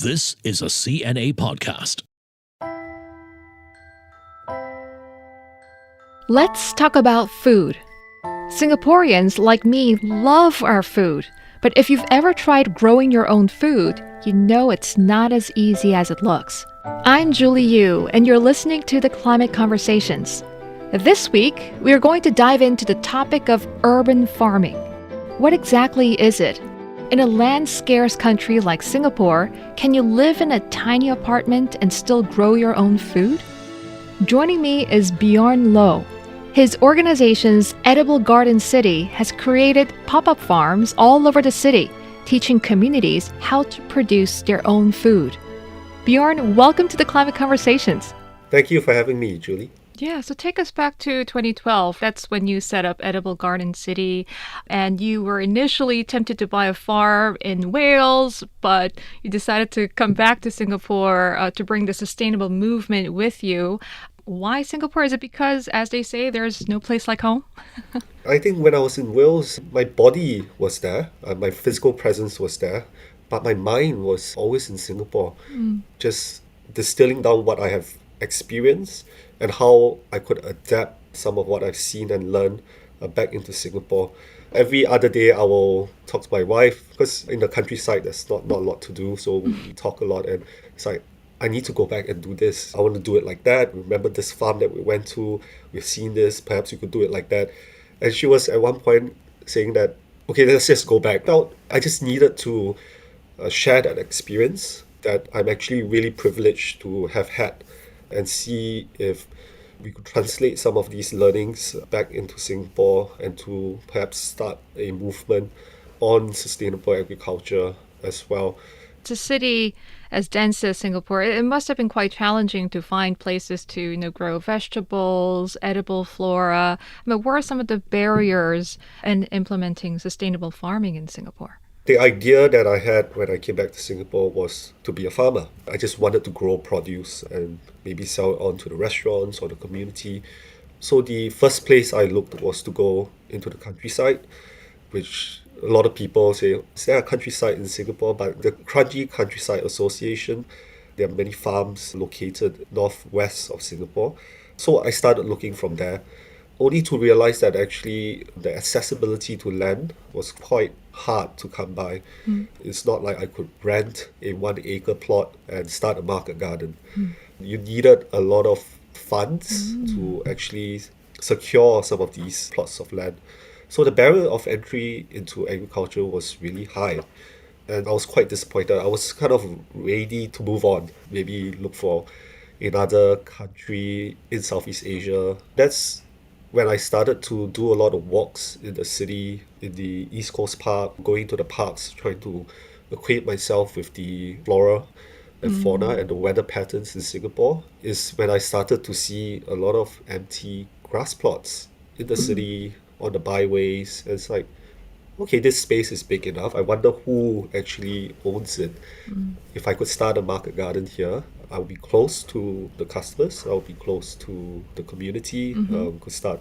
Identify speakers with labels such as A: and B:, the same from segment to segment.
A: This is a CNA podcast.
B: Let's talk about food. Singaporeans like me love our food, but if you've ever tried growing your own food, you know it's not as easy as it looks. I'm Julie Yu, and you're listening to the Climate Conversations. This week, we are going to dive into the topic of urban farming. What exactly is it? In a land-scarce country like Singapore, can you live in a tiny apartment and still grow your own food? Joining me is Bjorn Loh. His organization's Edible Garden City has created pop-up farms all over the city, teaching communities how to produce their own food. Bjorn, welcome to the Climate Conversations.
C: Thank you for having me, Julie.
B: Yeah, so take us back to 2012. That's when you set up Edible Garden City, and you were initially tempted to buy a farm in Wales, but you decided to come back to Singapore to bring the sustainable movement with you. Why Singapore? Is it because, as they say, there's no place like home?
C: I think when I was in Wales, my body was there, my physical presence was there, but my mind was always in Singapore, just distilling down what I have experienced and how I could adapt some of what I've seen and learned back into Singapore. Every other day I will talk to my wife, because in the countryside there's not a lot to do, so we talk a lot, and it's like, I need to go back and do this. I want to do it like that. Remember this farm that we went to? We've seen this. Perhaps we could do it like that. And she was at one point saying that, okay, let's just go back. Now, I just needed to share that experience that I'm actually really privileged to have had, and see if we could translate some of these learnings back into Singapore and to perhaps start a movement on sustainable agriculture as well.
B: It's a city as dense as Singapore. It must have been quite challenging to find places to, grow vegetables, edible flora. What are some of the barriers in implementing sustainable farming in Singapore?
C: The idea that I had when I came back to Singapore was to be a farmer. I just wanted to grow produce and maybe sell it on to the restaurants or the community. So the first place I looked was to go into the countryside, which a lot of people say, is there a countryside in Singapore? But the Kranji Countryside Association, there are many farms located northwest of Singapore. So I started looking from there, only to realize that actually the accessibility to land was quite hard to come by. It's not like I could rent a 1 acre plot and start a market garden. You needed a lot of funds to actually secure some of these plots of land. So the barrier of entry into agriculture was really high. And I was quite disappointed. I was kind of ready to move on, maybe look for another country in Southeast Asia. That's when I started to do a lot of walks in the city, in the East Coast Park, going to the parks, trying to acquaint myself with the flora and fauna and the weather patterns in Singapore, is when I started to see a lot of empty grass plots in the city, on the byways. And it's like, okay, this space is big enough. I wonder who actually owns it. If I could start a market garden here, I would be close to the customers, I would be close to the community, could start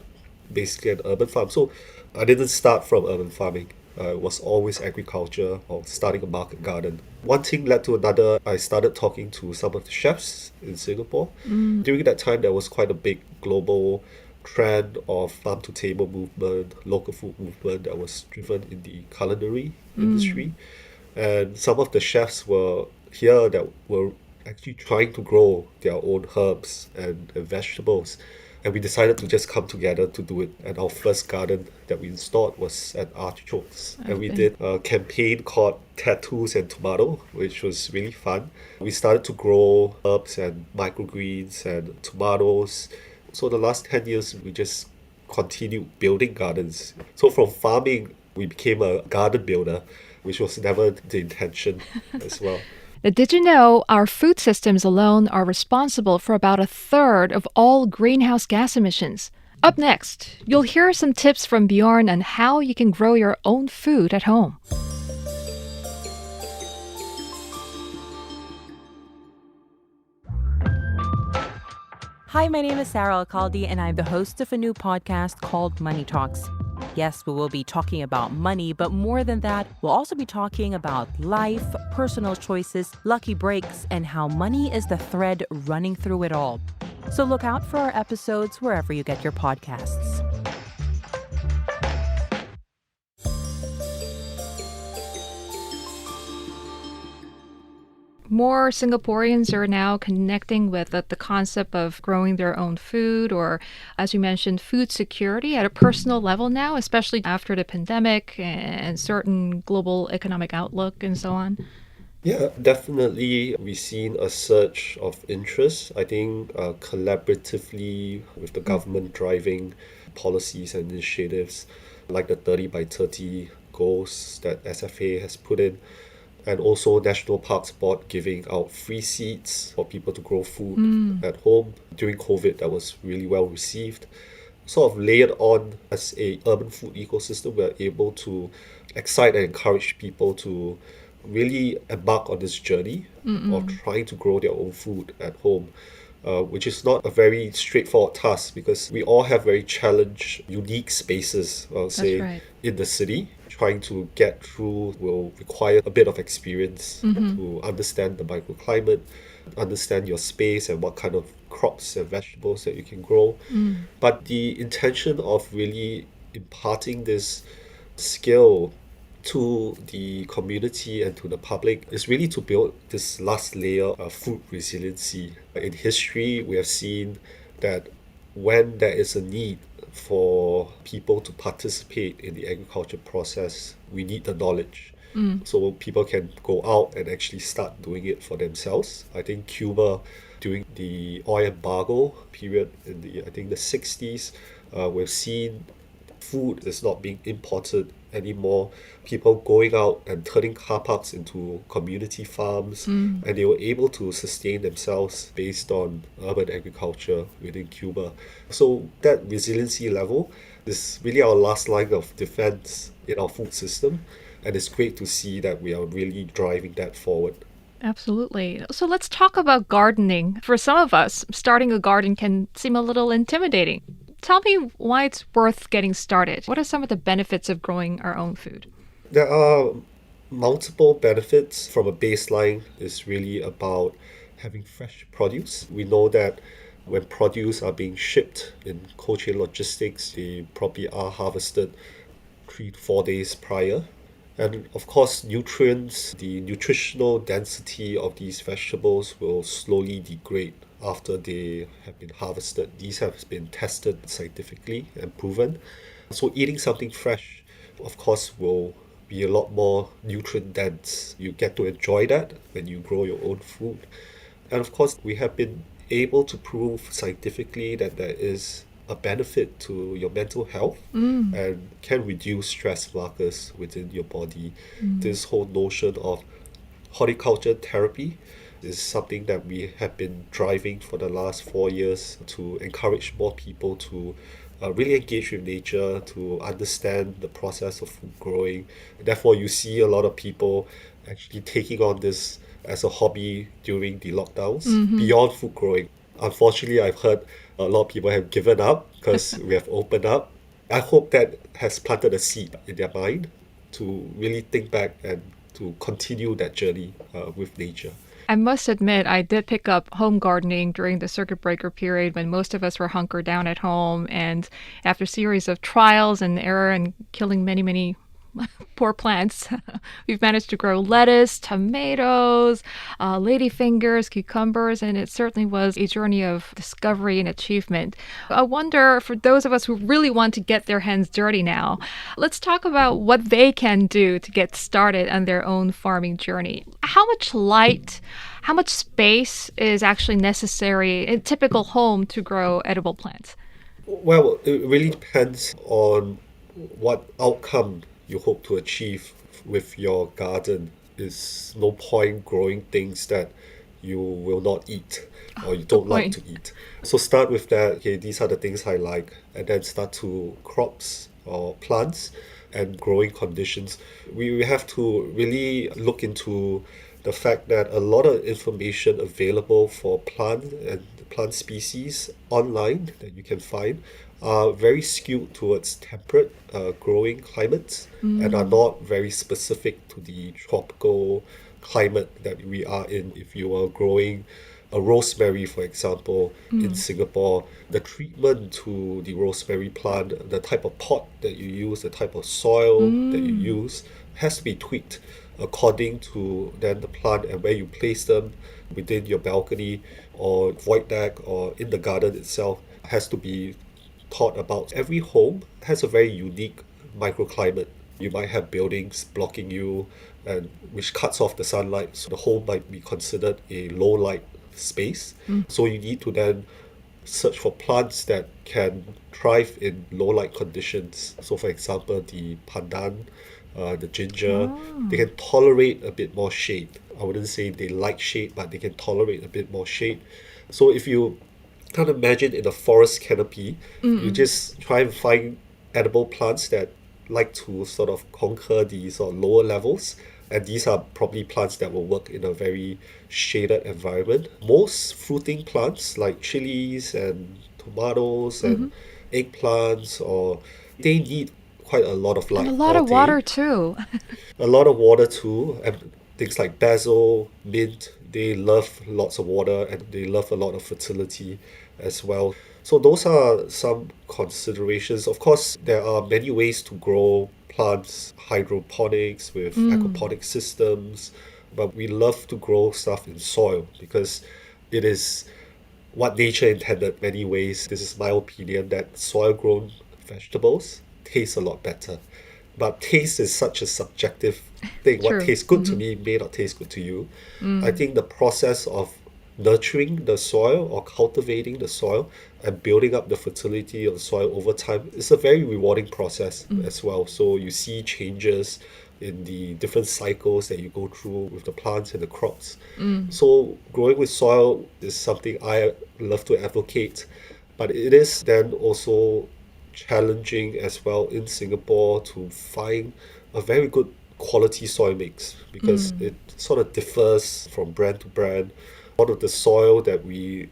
C: basically an urban farm. So I didn't start from urban farming. It was always agriculture or starting a market garden. One thing led to another. I started talking to some of the chefs in Singapore. During that time, there was quite a big global trend of farm-to-table movement, local food movement that was driven in the culinary industry. And some of the chefs were here that were actually trying to grow their own herbs and vegetables. And we decided to just come together to do it. And our first garden that we installed was at Artichokes. And we did a campaign called Tattoos and Tomato, which was really fun. We started to grow herbs and microgreens and tomatoes. So the last 10 years, we just continued building gardens. So from farming, we became a garden builder, which was never the intention as well.
B: Now, did you know our food systems alone are responsible for about a third of all greenhouse gas emissions? Up next, you'll hear some tips from Bjorn on how you can grow your own food at home.
D: Hi, my name is Sarah Alcalde, and I'm the host of a new podcast called Money Talks. Yes, we will be talking about money, but more than that, we'll also be talking about life, personal choices, lucky breaks, and how money is the thread running through it all. So look out for our episodes wherever you get your podcasts.
B: More Singaporeans are now connecting with the concept of growing their own food, or, as you mentioned, food security at a personal level now, especially after the pandemic and certain global economic outlook and so on.
C: Yeah, definitely. We've seen a surge of interest. I think collaboratively with the government driving policies and initiatives like the 30 by 30 goals that SFA has put in, and also National Parks Board giving out free seeds for people to grow food at home. During COVID, that was really well received. Sort of layered on as a urban food ecosystem, we're able to excite and encourage people to really embark on this journey of trying to grow their own food at home, which is not a very straightforward task because we all have very challenged, unique spaces, I'll say,
B: right.
C: in the city. Trying to get through will require a bit of experience to understand the microclimate, understand your space and what kind of crops and vegetables that you can grow. But the intention of really imparting this skill to the community and to the public is really to build this last layer of food resiliency. In history, we have seen that when there is a need for people to participate in the agriculture process, we need the knowledge. So people can go out and actually start doing it for themselves. I think Cuba, during the oil embargo period in the 60s, we've seen food is not being imported anymore. People going out and turning car parks into community farms, and they were able to sustain themselves based on urban agriculture within Cuba. So that resiliency level is really our last line of defense in our food system, and it's great to see that we are really driving that forward.
B: Absolutely. So let's talk about gardening. For some of us, starting a garden can seem a little intimidating. Tell me why it's worth getting started. What are some of the benefits of growing our own food?
C: There are multiple benefits. From a baseline, is really about having fresh produce. We know that when produce are being shipped in cold chain logistics, they probably are harvested 3 to 4 days prior. And of course, nutrients, the nutritional density of these vegetables will slowly degrade after they have been harvested. These have been tested scientifically and proven. So eating something fresh, of course, will be a lot more nutrient dense. You get to enjoy that when you grow your own food. And of course, we have been able to prove scientifically that there is a benefit to your mental health and can reduce stress markers within your body. This whole notion of horticulture therapy is something that we have been driving for the last 4 years to encourage more people to really engage with nature, to understand the process of food growing. Therefore, you see a lot of people actually taking on this as a hobby during the lockdowns beyond food growing. Unfortunately, I've heard a lot of people have given up because we have opened up. I hope that has planted a seed in their mind to really think back and to continue that journey with nature.
B: I must admit, I did pick up home gardening during the circuit breaker period when most of us were hunkered down at home. And after a series of trials and error and killing many, many poor plants, we've managed to grow lettuce, tomatoes, ladyfingers, cucumbers, and it certainly was a journey of discovery and achievement. I wonder, for those of us who really want to get their hands dirty now, let's talk about what they can do to get started on their own farming journey. How much light, how much space is actually necessary in a typical home to edible edible plants?
C: Well, it really depends on what outcome you hope to achieve with your garden. Is no point growing things that you will not eat or you don't like to eat. So start with that. Okay, these are the things I like, and then start to crops or plants and growing conditions. We have to really look into the fact that a lot of information available for plant and plant species online that you can find are very skewed towards temperate growing climates and are not very specific to the tropical climate that we are in. If you are growing a rosemary, for example, in Singapore, the treatment to the rosemary plant, the type of pot that you use, the type of soil that you use, has to be tweaked according to then the plant and where you place them within your balcony or void deck or in the garden itself has to be thought about. Every home has a very unique microclimate. You might have buildings blocking you and which cuts off the sunlight, so the home might be considered a low light space. So you need to then search for plants that can thrive in low light conditions. So for example, the pandan, the ginger, they can tolerate a bit more shade. I wouldn't say they like shade, but they can tolerate a bit more shade. So if you kind of imagine in a forest canopy, you just try and find edible plants that like to sort of conquer these sort of lower levels. And these are probably plants that will work in a very shaded environment. Most fruiting plants like chilies and tomatoes and eggplants, or they need quite a lot of light.
B: And a lot
C: all
B: of
C: day.
B: water too.
C: A lot of water too, and things like basil, mint, they love lots of water and they love a lot of fertility as well. So those are some considerations. Of course, there are many ways to grow plants, hydroponics with aquaponic systems, but we love to grow stuff in soil because it is what nature intended many ways. This is my opinion that soil grown vegetables taste a lot better. But taste is such a subjective thing.
B: True.
C: What tastes good to me may not taste good to you. I think the process of nurturing the soil or cultivating the soil and building up the fertility of the soil over time is a very rewarding process as well. So you see changes in the different cycles that you go through with the plants and the crops. So growing with soil is something I love to advocate, but it is then also challenging as well in Singapore to find a very good quality soil mix because it sort of differs from brand to brand. A lot of the soil that we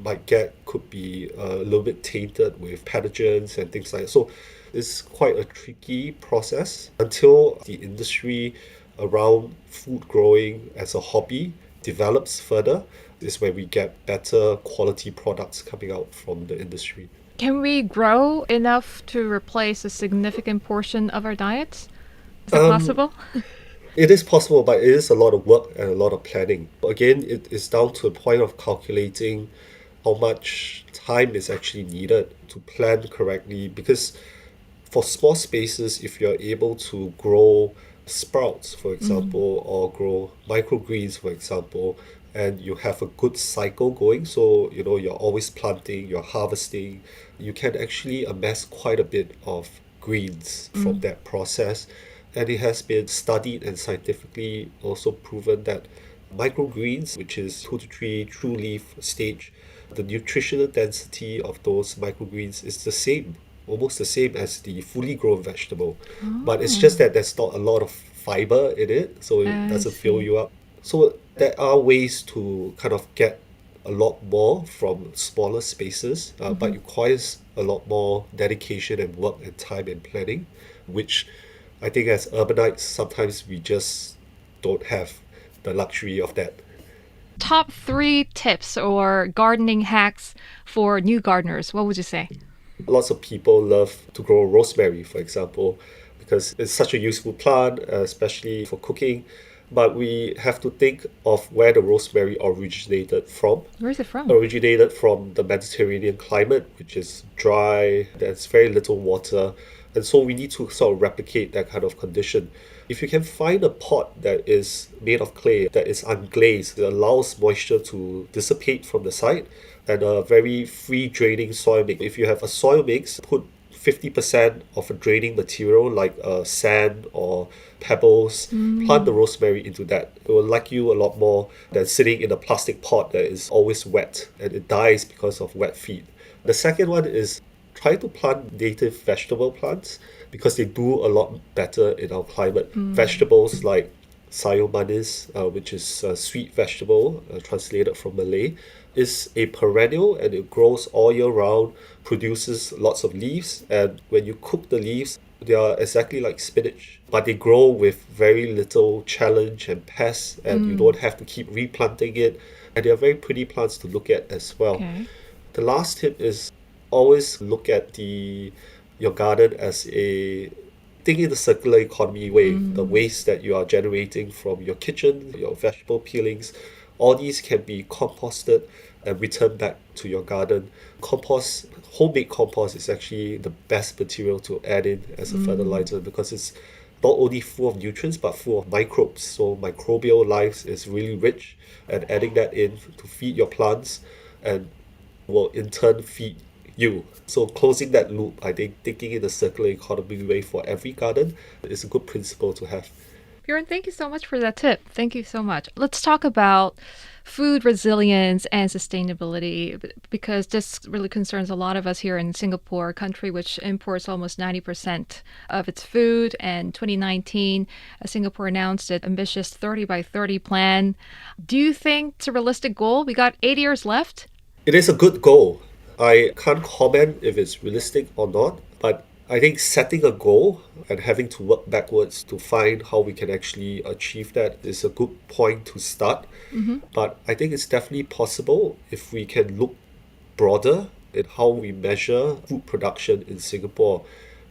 C: might get could be a little bit tainted with pathogens and things like that. So it's quite a tricky process until the industry around food growing as a hobby develops further. Is when we get better quality products coming out from the industry.
B: Can we grow enough to replace a significant portion of our diets? Is that possible?
C: It is possible, but it is a lot of work and a lot of planning. Again, it is down to a point of calculating how much time is actually needed to plan correctly. Because for small spaces, if you're able to grow sprouts, for example, or grow microgreens, for example, and you have a good cycle going, so you're always planting, you're harvesting, you can actually amass quite a bit of greens from that process. And it has been studied and scientifically also proven that microgreens, which is 2 to 3 true leaf stage, the nutritional density of those microgreens is the same, almost the same as the fully grown vegetable. But it's just that there's not a lot of fiber in it, so it doesn't fill you up. So there are ways to kind of get a lot more from smaller spaces, but it requires a lot more dedication and work and time and planning, which I think as urbanites, sometimes we just don't have the luxury of that.
B: Top 3 tips or gardening hacks for new gardeners, what would you say?
C: Lots of people love to grow rosemary, for example, because it's such a useful plant, especially for cooking. But we have to think of where the rosemary originated from.
B: Where's it from?
C: Originated from the Mediterranean climate, which is dry, there's very little water. And so we need to sort of replicate that kind of condition. If you can find a pot that is made of clay, that is unglazed, that allows moisture to dissipate from the side, and a very free draining soil mix. If you have a soil mix, put 50% of a draining material like sand or pebbles, plant the rosemary into that. It will like you a lot more than sitting in a plastic pot that is always wet and it dies because of wet feet. The second one is try to plant native vegetable plants because they do a lot better in our climate. Vegetables like sayur manis, which is a sweet vegetable, translated from Malay, is a perennial and it grows all year round, produces lots of leaves, and when you cook the leaves, they are exactly like spinach, but they grow with very little challenge and pests, and you don't have to keep replanting it, and they are very pretty plants to look at as well.
B: Okay.
C: The last tip is always look at your garden as a think in the circular economy way. The waste that you are generating from your kitchen, your vegetable peelings, all these can be composted and returned back to your garden. Compost, homemade compost is actually the best material to add in as a fertilizer because it's not only full of nutrients but full of microbes. So microbial life is really rich, and adding that in to feed your plants and will in turn feed you. So closing that loop, I think thinking in a circular economy way for every garden is a good principle to have.
B: Bjorn, thank you so much for that tip. Thank you so much. Let's talk about food resilience and sustainability because this really concerns a lot of us here in Singapore, a country which imports almost 90% of its food. And 2019, Singapore announced an ambitious 30 by 30 plan. Do you think it's a realistic goal? We got 8 years left.
C: It is a good goal. I can't comment if it's realistic or not, but I think setting a goal and having to work backwards to find how we can actually achieve that is a good point to start. But I think it's definitely possible if we can look broader in how we measure food production in Singapore.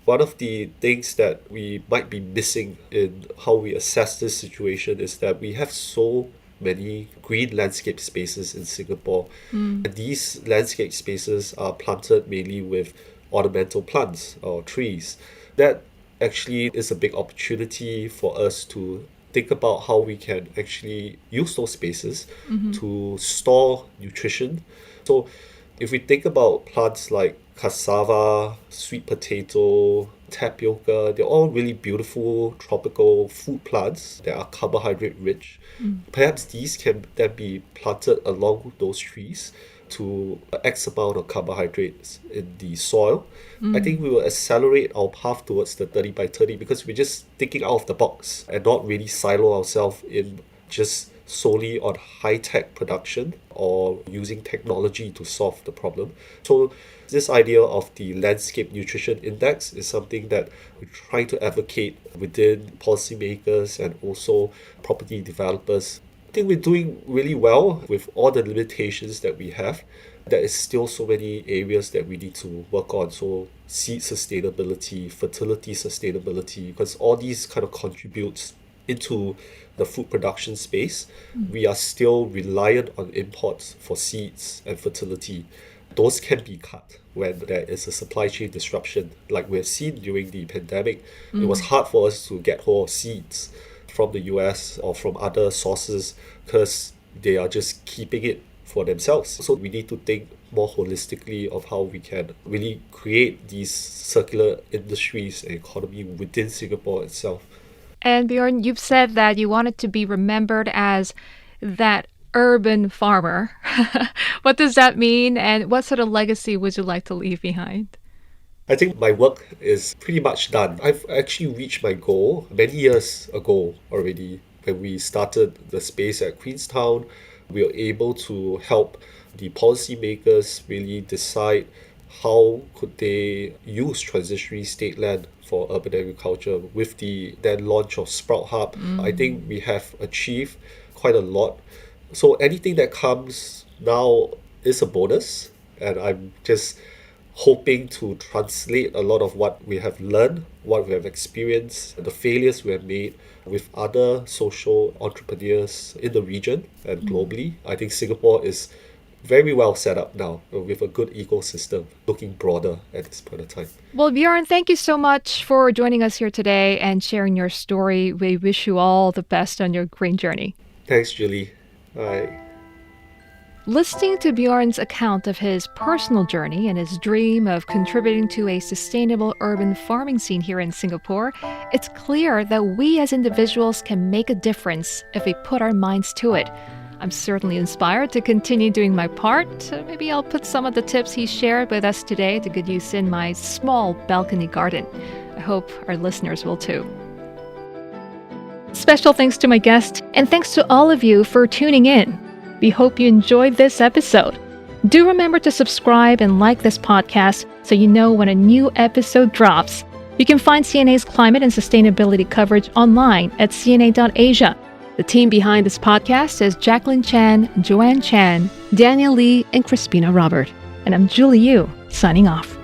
C: One of the things that we might be missing in how we assess this situation is that we have so many green landscape spaces in Singapore. And these landscape spaces are planted mainly with ornamental plants or trees. That actually is a big opportunity for us to think about how we can actually use those spaces to store nutrition. So if we think about plants like cassava, sweet potato, tapioca, they're all really beautiful tropical food plants that are carbohydrate rich. Perhaps these can then be planted along those trees to X amount of carbohydrates in the soil. I think we will accelerate our path towards the 30 by 30 because we're just thinking out of the box and not really silo ourselves in just solely on high-tech production or using technology to solve the problem. So this idea of the Landscape Nutrition Index is something that we try to advocate within policymakers and also property developers. I think we're doing really well with all the limitations that we have. There is still so many areas that we need to work on. So seed sustainability, fertility sustainability, because all these kind of contributes into the food production space. We are still reliant on imports for seeds and fertility. Those can be cut when there is a supply chain disruption. Like we've seen during the pandemic, it was hard for us to get hold of seeds from the US or from other sources because they are just keeping it for themselves. So we need to think more holistically of how we can really create these circular industries and economy within Singapore itself.
B: And Bjorn, you've said that you wanted to be remembered as that urban farmer. What does that mean, and what sort of legacy would you like to leave behind?
C: I think my work is pretty much done. I've actually reached my goal many years ago already. When we started the space at Queenstown, we were able to help the policymakers really decide how could they use transitionary state land for urban agriculture. With the then launch of Sprout Hub, I think we have achieved quite a lot. So anything that comes now is a bonus, and I'm just hoping to translate a lot of what we have learned, what we have experienced, the failures we have made with other social entrepreneurs in the region and globally. I think Singapore is very well set up now with a good ecosystem, looking broader at this point of time.
B: Well, Bjorn, thank you so much for joining us here today and sharing your story. We wish you all the best on your green journey.
C: Thanks, Julie. Bye.
B: Listening to Bjorn's account of his personal journey and his dream of contributing to a sustainable urban farming scene here in Singapore, it's clear that we as individuals can make a difference if we put our minds to it. I'm certainly inspired to continue doing my part. Maybe I'll put some of the tips he shared with us today to good use in my small balcony garden. I hope our listeners will too. Special thanks to my guest, and thanks to all of you for tuning in. We hope you enjoyed this episode. Do remember to subscribe and like this podcast so you know when a new episode drops. You can find CNA's climate and sustainability coverage online at cna.asia. The team behind this podcast is Jacqueline Chan, Joanne Chan, Daniel Lee, and Crispina Robert. And I'm Julie Yu, signing off.